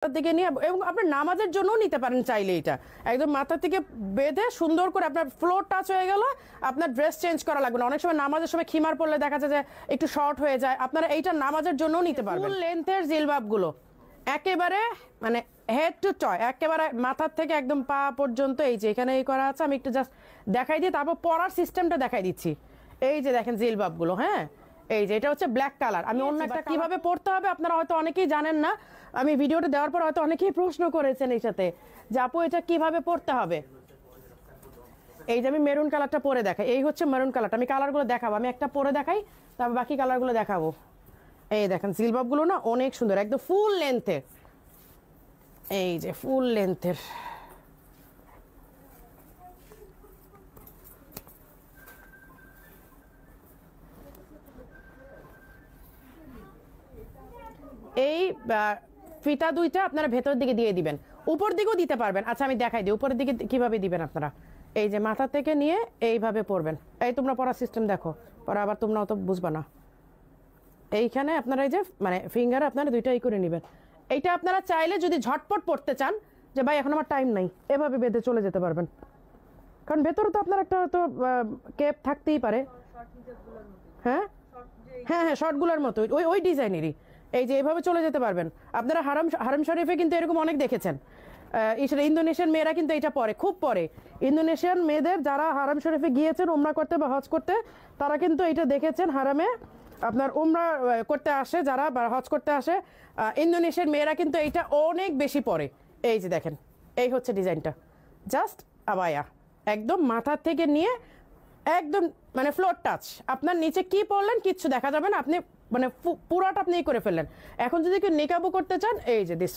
দিকে নিয়ে এবং আপনি নামাজের জন্যও নিতে পারেন চাইলে। এটা একদম মাথা থেকে বেঁধে সুন্দর করে আপনার ফ্লোর টাচ হয়ে গেল, আপনার ড্রেস চেঞ্জ করা লাগবে না। অনেক সময় নামাজের সময় খিমার পড়লে দেখা যায় যে একটু শর্ট হয়ে যায়, আপনারা এইটা নামাজের জন্যও নিতে পারবেন। ফুল লেন্থের জিলবাব গুলো একেবারে মানে হেড টু টয়, একেবারে মাথার থেকে একদম পা পর্যন্ত এই যে এখানে এই করা আছে। আমি একটু জাস্ট দেখাই দিই, তারপর পরার সিস্টেমটা দেখাই দিচ্ছি। এই যে দেখেন জিলবাব গুলো, হ্যাঁ এই যে এটা হচ্ছে ব্ল্যাক কালার। আমি অন্য একটা কিভাবে পড়তে হবে আপনারা হয়তো অনেকেই জানেন না, আমি ভিডিওটা দেওয়ার পর হয়তো অনেকেই প্রশ্ন করেছেন এই সাথে যে আপু এটা কিভাবে পড়তে হবে। এই যে আমি মেরুন কালারটা পরে দেখাই, এই হচ্ছে মেরুন কালারটা। আমি কালারগুলো দেখাবো, আমি একটা পরে দেখাই তারপর বাকি কালারগুলো দেখাবো। এই দেখেন জিলবাব গুলো না অনেক সুন্দর, একদম ফুল লেন্থের। এই যে ফুল লেন্থের, এই ফিতা দুইটা আপনারা ভেতর দিকে দিয়ে দিবেন, উপর দিকেও দিতে পারবেন। আচ্ছা আমি দেখাই দিই উপরের দিকে কিভাবে দিবেন আপনারা। এই যে মাথা থেকে নিয়ে এইভাবে পরবেন। এই তোমরা পড়ার সিস্টেম দেখো, পরে আবার তোমরা অত বুঝবা না। এইখানে আপনারা এই যে মানে ফিঙ্গার আপনারা দুইটা এই করে নেবেন। এইটা আপনারা চাইলে যদি ঝটপট পড়তে চান যে ভাই এখন আমার টাইম নাই, এভাবে বেঁধে চলে যেতে পারবেন, কারণ ভেতরে তো আপনার একটা তো ক্যাপ থাকতেই পারে। হ্যাঁ হ্যাঁ হ্যাঁ শর্টগুলোর মতো ওই ওই ডিজাইনেরই। এই যে এইভাবে চলে যেতে পারবেন আপনারা। হারাম শরীফে কিন্তু এরকম অনেক দেখেছেন, ইন্দোনেশিয়ান মেয়েরা কিন্তু এটা পরে, খুব পরে। ইন্দোনেশিয়ান মেয়েদের যারা হারাম শরীফে গিয়েছেন উমরা করতে বা হজ করতে, তারা কিন্তু এটা দেখেছেন হারামে আপনার উমরা করতে আসে যারা বা হজ করতে আসে, ইন্দোনেশিয়ান মেয়েরা কিন্তু এইটা অনেক বেশি পরে। এই যে দেখেন এই হচ্ছে ডিজাইনটা, জাস্ট আবায়া একদম মাথা থেকে নিয়ে একদম মানে ফ্লোর টাচ। আপনার নিচে কি পরলেন কিচ্ছু দেখা যাবে না, আপনি মানে পুরাটা আপনি করে ফেললেন। এখন যদি কেউ নিকাবও করতে চান, এই যে দিস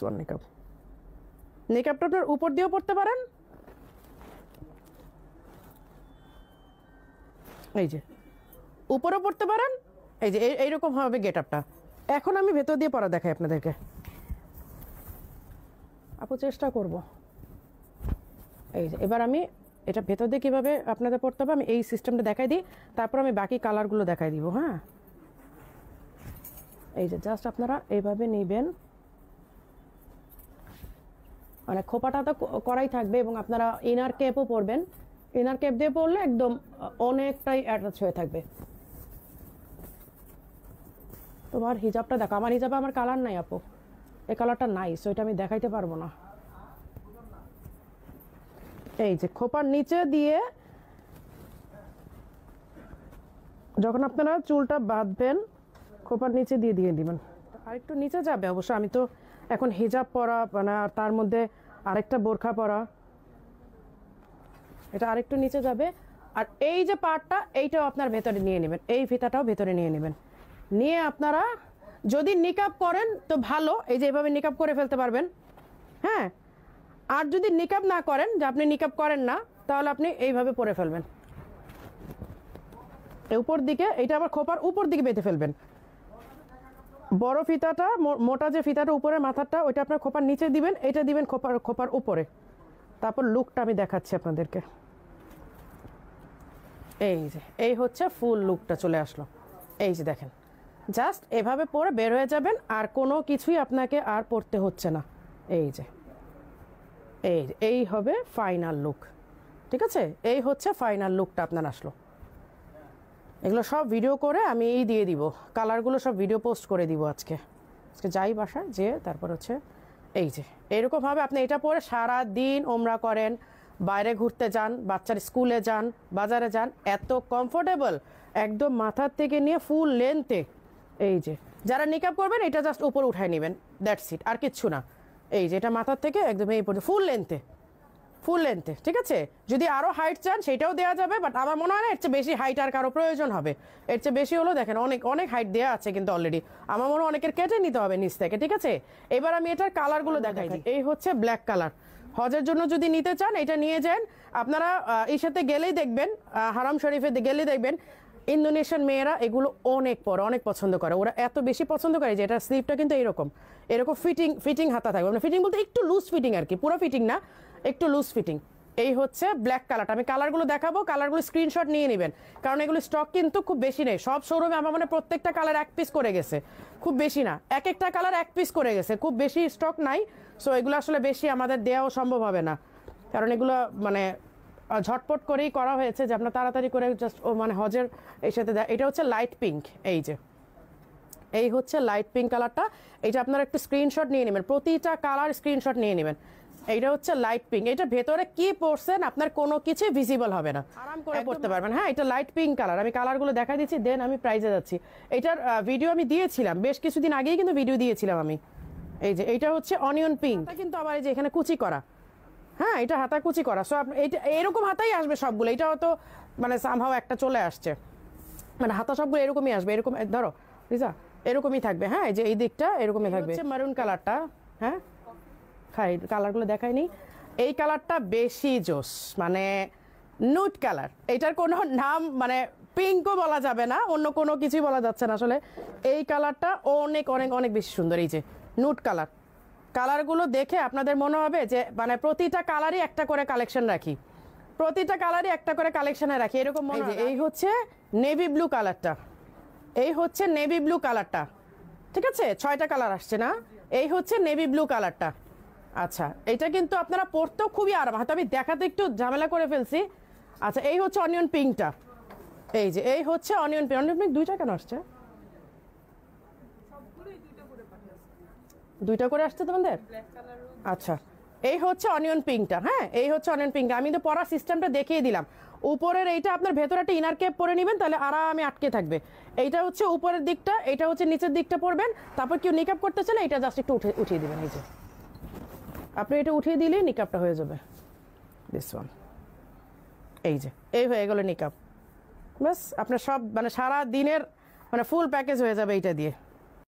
ওয়ান নিকাব, নিকাবটা আপনার উপর দিয়েও পড়তে পারেন। এই যে উপরেও পড়তে পারেন। এই যে এইরকম হবে গেট আপটা। এখন আমি ভেতর দিয়ে পড়া দেখাই আপনাদেরকে, আপু চেষ্টা করব। এই যে এবার আমি এটা ভেতর দিয়ে কীভাবে আপনাদের পড়তে হবে আমি এই সিস্টেমটা দেখাই দিই, তারপর আমি বাকি কালারগুলো দেখাই দিব। হ্যাঁ এই যে জাস্ট আপনারা এইভাবে নেবেন, মানে খোপাটা তো করাই থাকবে এবং আপনারা ইনার ক্যাপও পরবেন। ইনার ক্যাপ দিয়ে পরলে একদম অনেকটাই অ্যাটাচ হয়ে থাকবে। তোমার হিজাবটা দেখো, আমার হিজাবে আমার কালার নাই আপু, এই কালারটা নাই, সো এটা আমি দেখাইতে পারবো না। এই যে খোপার নিচে দিয়ে যখন আপনারা চুলটা বাঁধবেন খোপার নিচে দিয়ে দিয়ে দিবেন। আরেকটু নিচে যাবে অবশ্য, আমি তো এখন হিজাব পরা মানে তার মধ্যে আরেকটা বোরখা পরা, এটা আরেকটু নিচে যাবে। আর এই যে পার্টটা এইটাও আপনার ভেতরে নিয়ে নেবেন, এই ফিতাটাও ভেতরে নিয়ে নেবেন। নিয়ে আপনারা যদি নিকাব করেন তো ভালো, এই যে এইভাবে নিকাব করে ফেলতে পারবেন। হ্যাঁ আর যদি নিকাব না করেন, যে আপনি নিকাব করেন না, তাহলে আপনি এইভাবে পরে ফেলবেন উপর দিকে। এটা আবার খোপার উপর দিকে বেঁধে ফেলবেন। বড় ফিতাটা মোটা যে ফিতাটা উপরে মাথাটা ওইটা আপনার খোপার নিচে দিবেন, এটা দিবেন খোপার উপরে। তারপর লুকটা আমি দেখাচ্ছি আপনাদেরকে। এই যে এই হচ্ছে ফুল লুকটা চলে আসলো। এই যে দেখেন জাস্ট এভাবে পরে বের হয়ে যাবেন, আর কোনো কিছুই আপনাকে আর পরতে হচ্ছে না। এই যে এই হবে ফাইনাল লুক। ঠিক আছে, এই হচ্ছে ফাইনাল লুকটা আপনার আসলো। এগুলো সব ভিডিও করে আমি এই দিয়ে দিব, কালারগুলো সব ভিডিও পোস্ট করে দিব আজকে যাই বাসায় যে। তারপর হচ্ছে এই যে এরকমভাবে আপনি এটা পরে সারা দিন ওমরা করেন, বাইরে ঘুরতে যান, বাচ্চার স্কুলে যান, বাজারে যান, এত কমফোর্টেবল একদম মাথার থেকে নিয়ে ফুল লেন্থে। এই যে যারা নিকাব করবেন এটা জাস্ট উপরে উঠায় নেবেন, দ্যাটস ইট, আর কিচ্ছু না। এই যে এটা মাথার থেকে একদম এই পর্যন্ত ফুল লেন্থে। ঠিক আছে, যদি আরও হাইট চান সেটাও দেওয়া যাবে, বাট আমার মনে হয় না এর চেয়ে বেশি হাইট আর কারো প্রয়োজন হবে। এর চেয়ে বেশি হলো দেখেন অনেক হাইট দেওয়া আছে কিন্তু অলরেডি, আমার মনে হয় অনেকের কেটে নিতে হবে নিচ থেকে। ঠিক আছে, এবার আমি এটার কালারগুলো দেখাই। এই হচ্ছে ব্ল্যাক কালার, হজের জন্য যদি নিতে চান এটা নিয়ে যান আপনারা। এই সাথে গেলেই দেখবেন, হারাম শরীফে গেলেই দেখবেন ইন্দোনেশিয়ান মেয়েরা এগুলো অনেক পছন্দ করে। ওরা এত বেশি পছন্দ করে যে এটা স্লিভটা কিন্তু এরকম ফিটিং হাতা থাকবে। মানে ফিটিং বলতে একটু লুজ ফিটিং আর কি, পুরো ফিটিং না, একটু লুজ ফিটিং। এই হচ্ছে ব্ল্যাক কালারটা। আমি কালারগুলো দেখাবো, কালারগুলো স্ক্রিনশট নিয়ে নেবেন, কারণ এগুলো স্টক কিন্তু খুব বেশি নেই। সব শোরুমে আমার মানে প্রত্যেকটা কালার 1 পিস করে গেছে, খুব বেশি না, এক একটা কালার 1 পিস করে গেছে, খুব বেশি স্টক নাই। সো এগুলো আসলে বেশি আমাদের দেওয়াও সম্ভব হবে না, কারণ এগুলো মানে ঝটপট করেই করা হয়েছে যে আপনার তাড়াতাড়ি করে জাস্ট মানে হজের এই সাথে। এটা হচ্ছে লাইট পিঙ্ক, এই যে এই হচ্ছে লাইট পিঙ্ক কালারটা। এইটা আপনারা একটু স্ক্রিনশট নিয়ে নেবেন, প্রতিটা কালার স্ক্রিনশট নিয়ে নেবেন। এইটা হচ্ছে লাইট পিঙ্ক, এটা ভেতরে কি পরছেন আপনার কোনো কিছু ভিজিবল হবে না, আরাম করে পড়তে পারবেন। হ্যাঁ, এটা লাইট পিঙ্ক কালার, আমি কালারগুলো দেখা দিচ্ছি, দেন আমি প্রাইজে যাচ্ছি। এটার ভিডিও আমি দিয়েছিলাম বেশ কিছুদিন আগেই, কিন্তু ভিডিও দিয়েছিলাম আমি। এই যে এইটা হচ্ছে অনিয়ন পিঙ্ক, কিন্তু আবার এই যে এখানে কুচি করা, হ্যাঁ এটা হাতা কুচি করা। সো এটা এরকম হাতাই আসবে সবগুলো, এটাও তো মানে সামহাও একটা চলে আসছে, মানে হাতা সবগুলো এরকমই আসবে, এরকম ধরো লিজা এরকমই থাকবে। হ্যাঁ, এই যে এই দিকটা এরকমই থাকবে। মারুন কালারটা, হ্যাঁ খাই কালারগুলো দেখায়নি, এই কালারটা বেশি জোস, মানে নুট কালার। এটার কোনো নাম মানে পিঙ্কও বলা যাবে না, অন্য কোনো কিছুই বলা যাচ্ছে না আসলে। এই কালারটা অনেক অনেক অনেক বেশি সুন্দর। এই যে নুট কালার, কালারগুলো দেখে আপনাদের মনে হবে যে মানে প্রতিটা কালারই একটা করে কালেকশন রাখি, প্রতিটা কালারই একটা করে কালেকশনে রাখি, এরকম মনে হয়। এই হচ্ছে নেভি ব্লু কালারটা, এই হচ্ছে নেভি ব্লু কালারটা, ঠিক আছে 6টা কালার আসছে না, এই হচ্ছে নেভি ব্লু কালারটা। আচ্ছা, এটা কিন্তু আপনারা পরতেও খুবই আরাম, হয়তো আমি দেখাতে একটু ঝামেলা করে ফেলছি। আচ্ছা, এই হচ্ছে অনিয়ন পিঙ্কটা, এই যে এই হচ্ছে অনিয়ন পিঙ্ক। অনিয়ন পিঙ্ক 2টা কেন আসছে? 2টা করে আসছে তোমাদের? আচ্ছা, এই হচ্ছে অনিয়ন পিঙ্কটা। হ্যাঁ, এই হচ্ছে অনিয়ন পিঙ্ক। আমি তো পরার সিস্টেমটা দেখিয়ে দিলাম। উপরের এইটা আপনার ভেতরে একটা ইনার ক্যাপ পরে নেবেন, তাহলে আরামে আটকে থাকবে। এইটা হচ্ছে উপরের দিকটা, এটা হচ্ছে নিচের দিকটা পরবেন। তারপর কেউ নিকাপ করতে চাইলে এটা জাস্ট একটু উঠিয়ে দিবেন। এই যে আপনি এটা উঠিয়ে দিলেই নিকাপটা হয়ে যাবে, দিস ওয়ান। এই যে এই হয়ে গেল নিকাপ, ব্যাস আপনার সব মানে সারা দিনের মানে ফুল প্যাকেজ হয়ে যাবে এইটা দিয়ে।